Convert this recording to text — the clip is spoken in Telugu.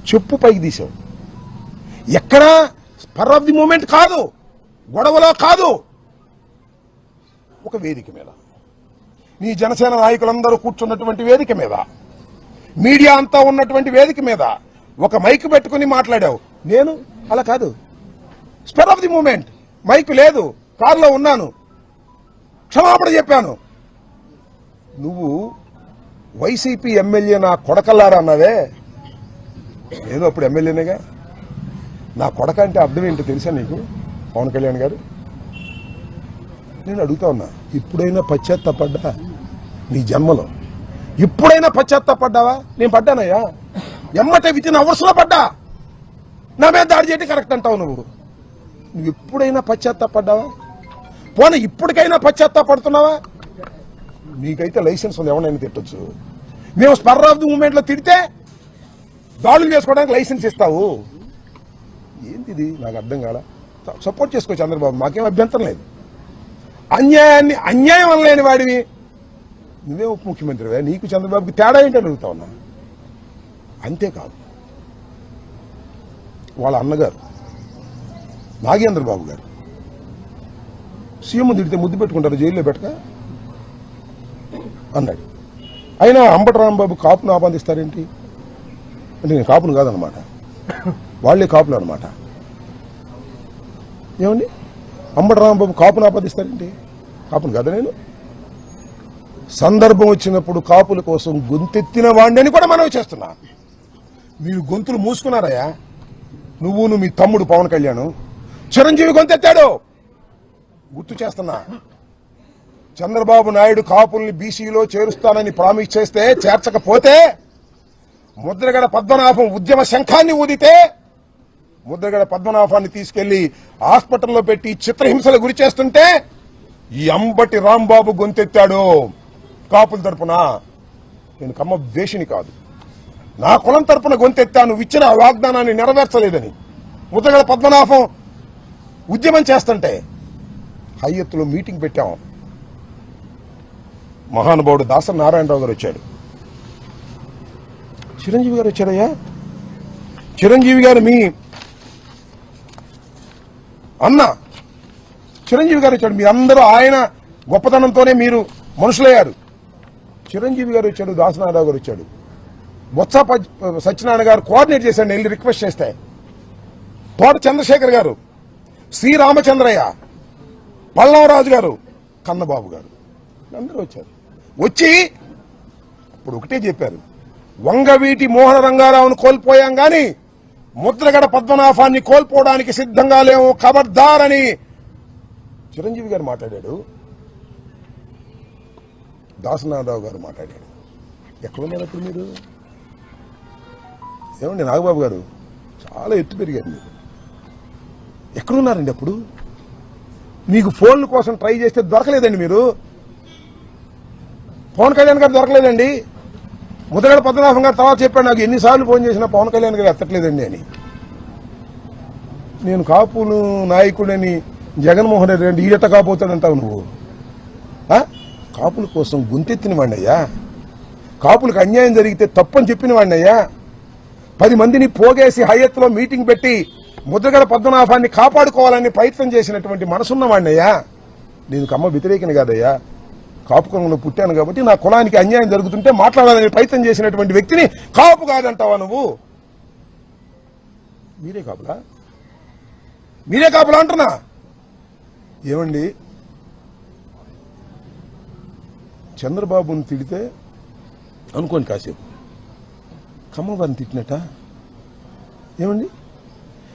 చెప్పు పైకి తీసావు. ఎక్కడా స్పర్ ఆఫ్ ది మూమెంట్ కాదు, గొడవలో కాదు, ఒక వేదిక మీద నీ జనసేన నాయకులందరూ కూర్చున్నటువంటి వేదిక మీద, మీడియా అంతా ఉన్నటువంటి వేదిక మీద ఒక మైక్ పెట్టుకుని మాట్లాడావు. నేను అలా కాదు, spur of the moment, mic లేదు, కారులో ఉన్నాను, క్షమాపణ చెప్పాను. నువ్వు వైసీపీ ఎమ్మెల్యే నా కొడకల్లారా అన్నావే, నేను అప్పుడు ఎమ్మెల్యేనేగా. నా కొడక అంటే అర్థం ఏంటో తెలుసా నీకు పవన్ కళ్యాణ్ గారు? నేను అడుగుతా ఉన్నా, ఇప్పుడైనా పశ్చాత్తాపడ్డా నీ జన్మలో? ఇప్పుడైనా పశ్చాత్తాపడ్డావా? నేను పడ్డానయ్యా, ఎమ్మటే వితిన్ అవర్స్ లో పడ్డా. నా మీద దాడి చేయడం కరెక్ట్ అంటావు నువ్వు ఎప్పుడైనా పశ్చాత్తాపడ్డావా? పోనీ ఇప్పటికైనా పశ్చాత్తాపడుతున్నావా? నీకైతే లైసెన్స్ ఉంది, ఎవరైనా తిట్టొచ్చు. మేము స్పర్ ఆఫ్ ది మూమెంట్ లో తిడితే దాడులు చేసుకోవడానికి లైసెన్స్ ఇస్తావు. ఏంటిది నాకు అర్థం కాల. సపోర్ట్ చేసుకో చంద్రబాబు, మాకేం అభ్యంతరం లేదు. అన్యాయం అనలేని వాడివి నువ్వే ఉప ముఖ్యమంత్రివే, నీకు చంద్రబాబుకి తేడా ఏంటని అడుగుతా ఉన్నా. అంతేకాదు, వాళ్ళ అన్నగారు నాగేంద్రబాబు గారు సీఎం తిడితే ముద్దు పెట్టుకుంటారు, జైల్లో పెట్టక అన్నాడు. అయినా అంబటి రాంబాబు కాపును ఆపాదిస్తారేంటి అంటే నేను కాపును కాదనమాట, వాళ్లే కాపులు అనమాట. ఏమండి, అంబటి రాంబాబు కాపును ఆపాదిస్తారేంటి? కాపును కదా నేను. సందర్భం వచ్చినప్పుడు కాపుల కోసం గొంతెత్తిన వాడిని కూడా మనవి చేస్తున్నా. మీరు గొంతులు మూసుకున్నారయ్యా. నువ్వును మీ తమ్ముడు పవన్ కళ్యాణ్, చిరంజీవి గొంతెత్తాడు, గుర్తు చేస్తున్నా. చంద్రబాబు నాయుడు కాపుల్ని బీసీలో చేరుస్తానని ప్రామిస్ చేస్తే, చేర్చకపోతే, ముద్రగడ పద్మనాభం ఉద్యమ శంఖాన్ని ఊదితే, ముద్రగడ పద్మనాభాన్ని తీసుకెళ్లి హాస్పిటల్లో పెట్టి చిత్రహింసలు గురి చేస్తుంటే ఈ అంబటి రాంబాబు గొంతెత్తాడు కాపుల తరపున. నేను కమ్మ ద్వేషిని కాదు, నా కులం తరపున గొంతెత్తాను. ఇచ్చిన వాగ్దానాన్ని నెరవేర్చలేదని ముద్రగడ పద్మనాభం ఉద్యమం చేస్తుంటే హైయత్తులో మీటింగ్ పెట్టాం. మహానుభావుడు దాసరి నారాయణరావు గారు వచ్చాడు, చిరంజీవి గారు వచ్చారయ్యా. చిరంజీవి గారు మీ అన్న చిరంజీవి గారు వచ్చాడు. మీ అందరూ ఆయన గొప్పతనంతోనే మీరు మనుషులయ్యారు. చిరంజీవి గారు వచ్చాడు, దాసనారాయణ గారు వచ్చాడు, బొత్స సత్యనారాయణ గారు కోఆర్డినేట్ చేశాడు. వెళ్ళి రిక్వెస్ట్ చేస్తే తోట చంద్రశేఖర్ గారు, శ్రీ రామచంద్రయ్య, పల్లవరాజు గారు, కన్నబాబు గారు అందరూ వచ్చారు. వచ్చి ఇప్పుడు ఒకటే చెప్పారు, వంగవీటి మోహన రంగారావును కోల్పోయాం గాని ముద్రగడ పద్మనాభాన్ని కోల్పోవడానికి సిద్ధంగా లేవు, ఖబర్దారని చిరంజీవి గారు మాట్లాడాడు, దాసనారాయణరావు గారు మాట్లాడాడు. ఎక్కడున్నారు అప్పుడు మీరు? ఏమండి నాగబాబు గారు, చాలా ఎత్తు పెరిగారు మీరు. ఎక్కడున్నారండి అప్పుడు? మీకు ఫోన్ల కోసం ట్రై చేస్తే దొరకలేదండి. మీరు పవన్ కళ్యాణ్ గారు దొరకలేదండి. ముద్రగడ పద్మనాభం గారు తర్వాత చెప్పాడు నాకు, ఎన్నిసార్లు ఫోన్ చేసినా పవన్ కళ్యాణ్ గారు ఎత్తట్లేదండి అని. నేను కాపులు నాయకుడని జగన్మోహన్ రెడ్డి అంటే ఈయట కాపోతాడంటావు నువ్వు. కాపుల కోసం గొంతెత్తిన వాడినయ్యా, కాపులకు అన్యాయం జరిగితే తప్పని చెప్పిన వాడినయ్యా, 10 మందిని పోగేసి హయత్తులో మీటింగ్ పెట్టి ముద్రగడ పద్మనాభాన్ని కాపాడుకోవాలని ప్రయత్నం చేసినటువంటి మనసున్న వాడినయ్యా. నేను కమ్మ వ్యతిరేకిని కాదయ్యా, కాపు కులంలో పుట్టాను కాబట్టి నా కులానికి అన్యాయం జరుగుతుంటే మాట్లాడాలని ప్రయత్నం చేసినటువంటి వ్యక్తిని కాపు కాదంటావా నువ్వు? మీరే కాపులా? మీరే కాపులా అంటున్నా. ఏమండి, చంద్రబాబుని తిడితే అనుకోండి కాసేపు, కమ్మవారిని తిట్టినట్ట. ఏమండి,